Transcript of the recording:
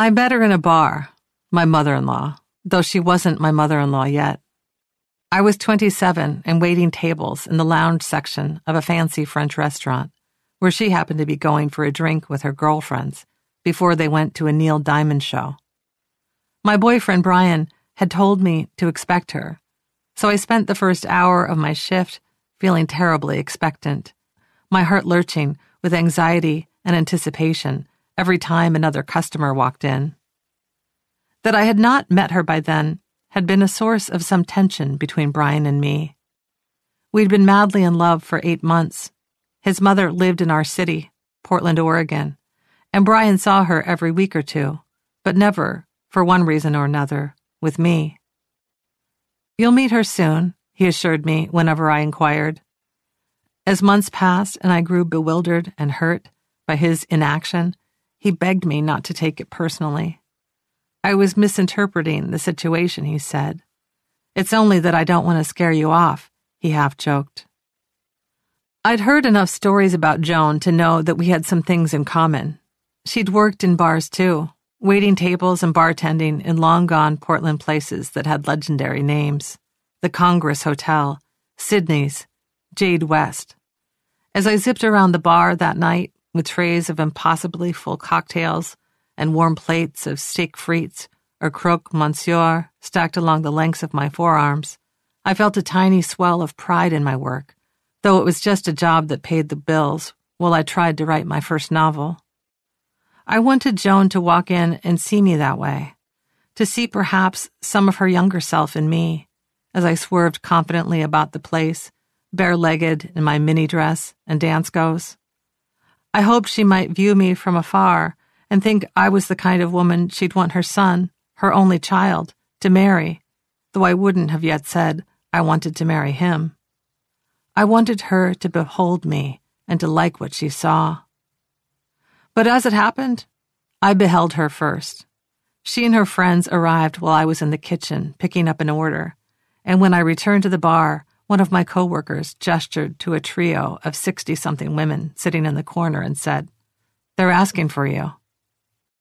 I met her in a bar, my mother-in-law, though she wasn't my mother-in-law yet. I was 27 and waiting tables in the lounge section of a fancy French restaurant, where she happened to be going for a drink with her girlfriends before they went to a Neil Diamond show. My boyfriend, Brian, had told me to expect her, so I spent the first hour of my shift feeling terribly expectant, my heart lurching with anxiety and anticipation every time another customer walked in. That I had not met her by then had been a source of some tension between Brian and me. We'd been madly in love for 8 months. His mother lived in our city, Portland, Oregon, and Brian saw her every week or two, but never, for one reason or another, with me. "You'll meet her soon," he assured me whenever I inquired. As months passed and I grew bewildered and hurt by his inaction, he begged me not to take it personally. I was misinterpreting the situation, he said. "It's only that I don't want to scare you off," he half joked. I'd heard enough stories about Joan to know that we had some things in common. She'd worked in bars too, waiting tables and bartending in long-gone Portland places that had legendary names. The Congress Hotel, Sydney's, Jade West. As I zipped around the bar that night with trays of impossibly full cocktails and warm plates of steak frites or croque monsieur stacked along the lengths of my forearms, I felt a tiny swell of pride in my work, though it was just a job that paid the bills while I tried to write my first novel. I wanted Joan to walk in and see me that way, to see perhaps some of her younger self in me, as I swerved confidently about the place, bare-legged in my mini dress and dance goes. I hoped she might view me from afar and think I was the kind of woman she'd want her son, her only child, to marry, though I wouldn't have yet said I wanted to marry him. I wanted her to behold me and to like what she saw. But as it happened, I beheld her first. She and her friends arrived while I was in the kitchen picking up an order, and when I returned to the bar, one of my coworkers gestured to a trio of 60-something women sitting in the corner and said, "They're asking for you."